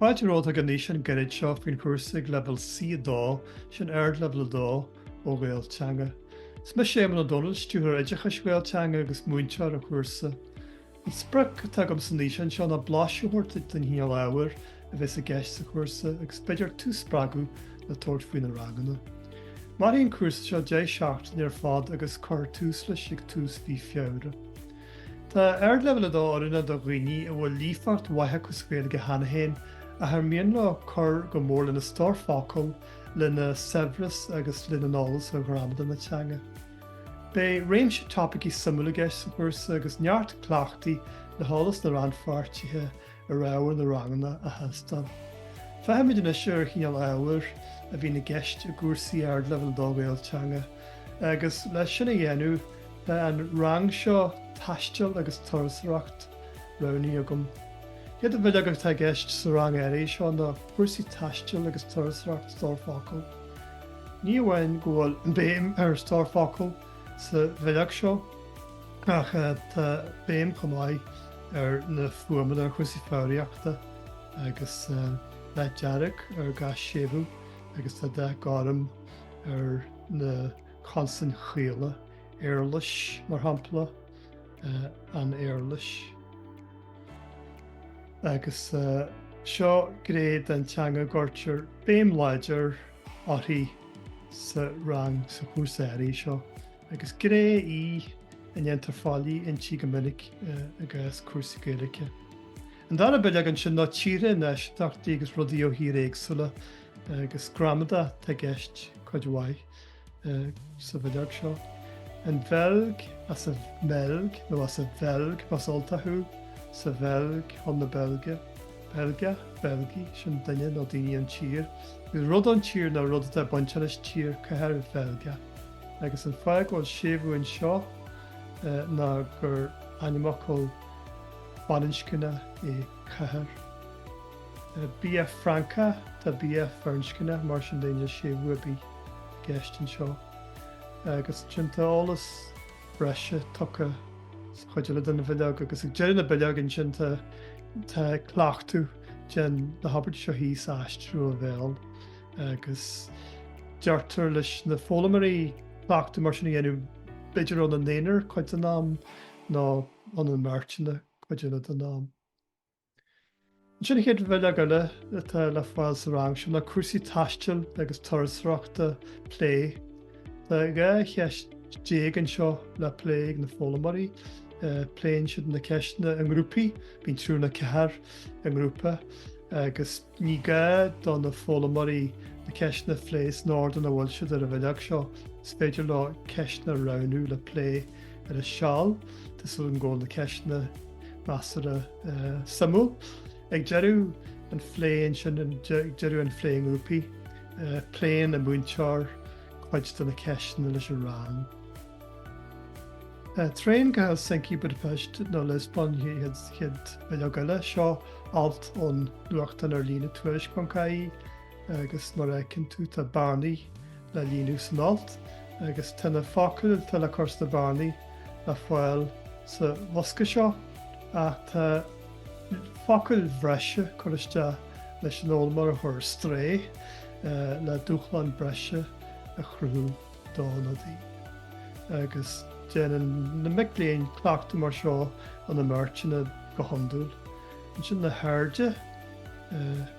Fáilte róta go níos an gairid seo faoin cuasaigh level C dó sin Ardleibhéal dó ó Gaeltanga. Is me sé an Donald stúr idircha Gaeltanga agus muintear a Cúrsa. An Sprioc tagm san níos an seo na bláisiúirta den híal ábhar a bheits a gceist sa Cúrsa agus beidir tú spragu na tóirt faoin na raganna. Mar on Cúrsa seo dé seachtain ar fád agus chur tús leis ag tús bhí feabhra. Tá Ardleibhéal dó orna do dhaoine a bhfuil lífart waithe go scuil go hanahéin a thar mion le chur go mór le na Stór fhócail le na sebhras agus líonadas a gramada na teanga. Bei réimse Topaicí suimiúla gceist sa Cúrsa agus neart Cleachtaí le hálas na ranfáirtithe a rábhar na ranganna a heastan. Feicimid in isise ar chinneal ábhar a bhí na gceist a gúrsaí Ardleibhéal dó Gaeltanga agus leis sinna dhéanú le an rang seo taisteal agus tuirsireacht ronaí agam. Iad a bhfuil agus tá gceist sa rang éirí seo na gúrsaí taisteal agus tuirsireacht Stór fhócail. Ní bhhain go bhfuil béim ar Stór fhócail sa bheileag seo ach tá béim chumáid ar na fuaimid ar chusaí fáiríochta agus le dearach ar gas sébhú agus tá de gáram ar na consan chéile éarlais mar hampla an éarlais. Agus seo gréad an teanga gortir béim leidir áthí sa rang sa Cúrsa éirí seo. Agus gré í an dhéantar fálaí in tí go minic agus Cúrsa Gaeilge. An dána beag an sin ná tíre in éisteachtaí agus rudaí ó hír éagsúla agus gramada tá gceist chuid mhaith sa bheileag seo. An bhelg as a melg nó as a bhelg basoltathú sa bhelg chun na Belge. Belgi sin duine nó daoine an tír. Gus rud an tír ná rud a bainte leis tír cethir bhelge. Agus an feadh bhfuil sébhúin seo ná gur animachail baninscine é cethir. BF Franca tá BF fernscine mar sin daine sébhú a bí gceistin seo. Agus sinnta álas breise tucha chuide le duna bheileag agus ag deireadh na beileag an sinnta tá Cleachtadh gen na habairt seo fhíseáin a bhéal agus deartar leis na fólamarí Cleachtadh mar sin dhéanú beidir an néanaar chuid an nám ná an an máirteanna chuide le an nám. Sin chéad bheileag eile atá le fáil sa rang sin na cúrsaí taisteal agus tuirsireachta plé. Tá ga cheist dégan seo le plé ag na fólamarí pléin siad na ceisna an ngrúpaí, bín trú na cethir an ngrúpa agus ní ga don na fólamarí na ceisna phléis nádan a bhfuil siad ar a bheileag seo spéidir le ceisna ranú le plé ar a seáil Tás an ggóil na ceisna measar a samú. Ag dearú an phléin sin ag dearú an phléin ngrúpaí pléin a muintear chuid na ceisna leis a rang. Tréin go Sankey Budapest nó Lisbon chiad bheileag eile seo alt ón nuachtain ar líne tuairis Cleachtaí agus mar cinn tú tá bearnaí le líonú san alt agus tána fhócail tá le curs na bearnaí le fáil sa bhosca seo a tá fhócail bhreise chuiste leis an ólamar a chur stré le dúchlan breise a chrú dánadaí. Agus déanaan na micléon Cleachtadh mar seo an na máirteanna go handúil. An sin na hairde,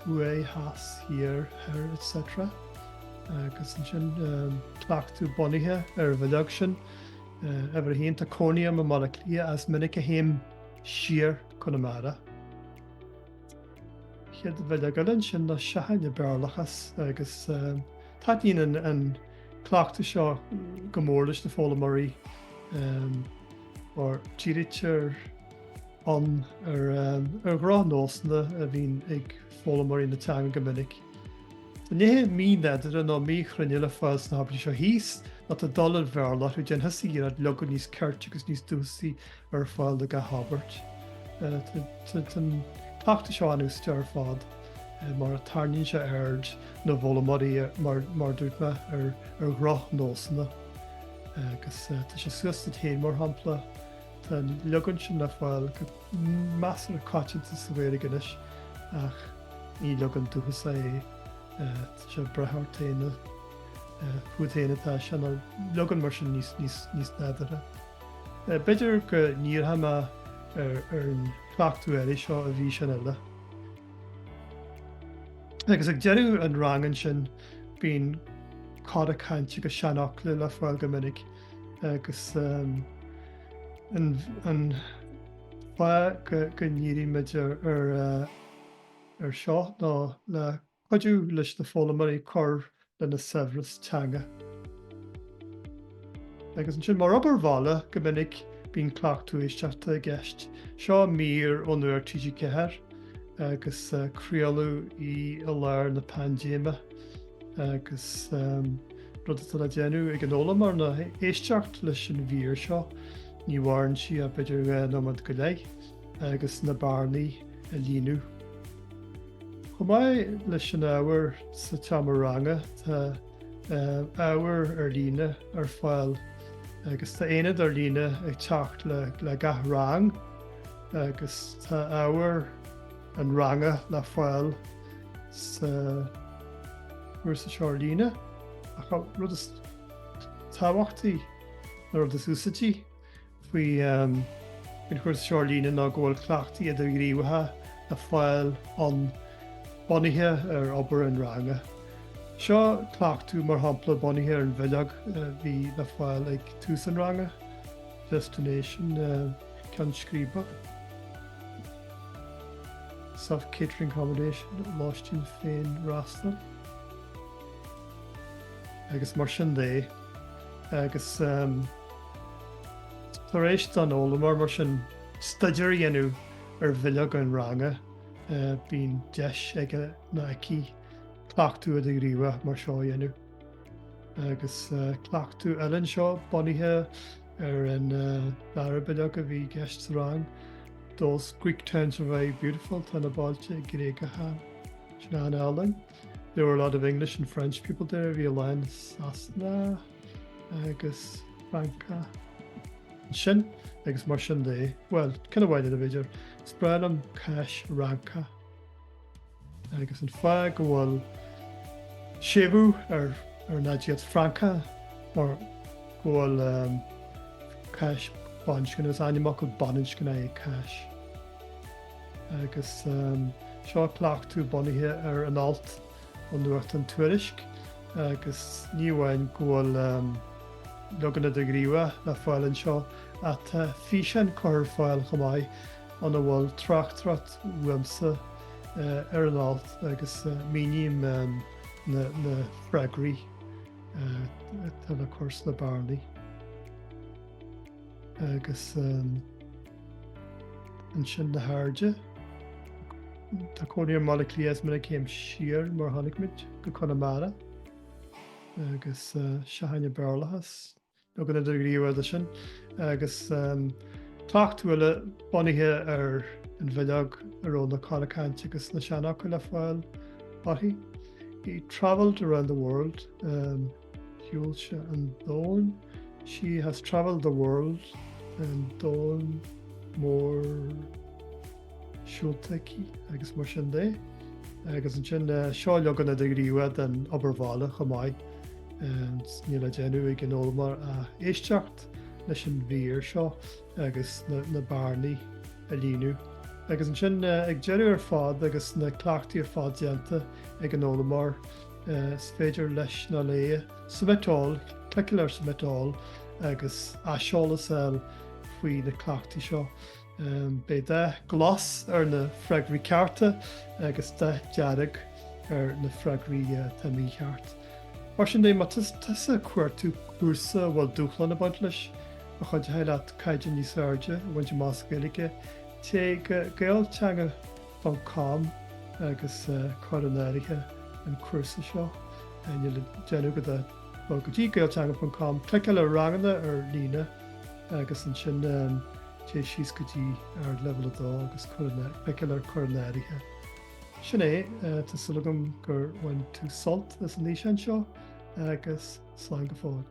ué, has, hir, hair, etc. Agus an sin Cleachtadh bunaithe ar bheileag sin ever héon tá cónaíam a mala clia as minic a héim siar Conamara. Chiad bheileag eile sin na Seachain na béarlachas agus tá daoine an Cleachtadh seo go mór leis na fólamarí or dírithe an ar grá nósanna a bhín ag fólamarí na teanga go minic. Tá nithe mí neidir nó mí chruinne le fáil na habairt seo híos na tá dul bhéarlach chu déan thosaí ar legan níos ceart agus níos dúsaí ar fáil le go habairt. Tá Cleachtadh seo anús ar fád mar a tarníonn se aird nó bhólamarí mar dúirtme ar grá nósanna. Agus tá sé suasta téin mar hampla tá legan sin le fáil go measar a cáitianta sa bhéir inis ach ní legan dúchas é se brethirtaine fuaitaine tá sena legan mar sin níos nádara. Beidir go níortha ar an Cleachtadh éirí seo a bhí sin eile. Agus ag deirú an rangan sin bíon Cora cainte go seanfhocail le fáil go minic agus an bha go níoríimiid ar seo ná le chuidú leis na fólamarí chur le na Severus teanga. Agus an sin mar Ábhar go minic bíon Cleachtadh éisteachta a gceist. Seo mír ó nuair tíide cethir agus críolú í a leir na pandéime agus rud atá le déanú ag an óla mar na éisteacht leis an bhír seo ní bhharann si a beidir nómad go léigh agus na bearnaí a líonadh. Chomh maith leis an ábhar sa teamaranga tá ábhar ar líne ar fáil agus tá aonad ar líne ag teacht le gath rang agus tá ábhar an ranga le fáil sa Cúrsa seo líne rud is tábhachtaí na rud is úsatí faoi Cúrsa seo líne ná ghfuil Cleachtaí idirghníomhacha le fáil an bunaithe ar obair an ranga. Seo Cleachtadh mar shampla bunaithe ar an bhilleag bhí le fáil ag tús an ranga destination ceann scríoba. Self-catering accommodation láistín féin rastal. Agus mar sin dé agus tar éis an ólamar mar sin staidir dhéanú ar bhilleag an ranga bíon deis ag na aici Cleachtadh idirghníomhacha mar seo dhéanú. Agus Cleachtadh eilinn seo bunaithe ar an leabhar bhilleag a bhí gceist rang. Those Greek towns are very beautiful. Tanabalche, Gregaha, Shan Ellen. There were a lot of English and French people there. Violine, Sasna, Agus, Franca, Shin, Agus Marshan Day. Well, kind of wide in the video. Sprioc, Cash, Ranka. Agus and Fag, well, Shevu, or Najiat Franca, or well, Cash. Banchkin is animacal banchkin a cash. Agus seo Cleachtadh bunaithe ar an alt an nuacht an tuairisc agus níomhain ghfuil legan idirghníomhacha le fáil an seo a tá fhíseáin chur fáil chomh an bhfuil trachtrat réimse ar an alt agus míníim na freagraí tá le cúrs na bearnaí. Agus an sin na hairde tá cónaí moleculias muna céim siar mar tháinigid go Conamara agus Seachain béarlachas legan idirghníomhacha sin agus Cleachtadh le bunaithe ar an bhilleag arón na cainte agus na seanfhocail le fáil bathaí. He travelled around the world. Tíortha and Dawn. She has travelled the world and done more Tíortha agus mar sin dé. Agus an sin seo legan idirghníomhacha den Ábhar chomh ní le déanú ag an ólamar a éisteacht leis an bhír seo agus na bearnaí a líonadh. Agus an sin ag deanú ar fád agus na Cleachtaí ar fád déanta ag an ólamar féidir leis na léi suimiúla, cleiceáil ar suimiúla agus seolas faoi na Cleachtaí seo. Bé de glas ar na freagraí cearta agus de dearag ar na freagraí taimí cheart. Mar sin é má tas a cuairtú Cúrsa bhfuil dúchlan a baint leis a chuid heile cainte níos airde bhaint más gaeilge té gailteanga.com agus choranáirithe an Cúrsa seo le déanú go gotí gailteanga.com cleiceáil le ranganna ar líne agus an sin té síos gotí Ardleibhéal agus cleiceáil ar choranáirithe. Sin é tá sulagam gur bhain tú sult as an lísean seo agus slán go fóg.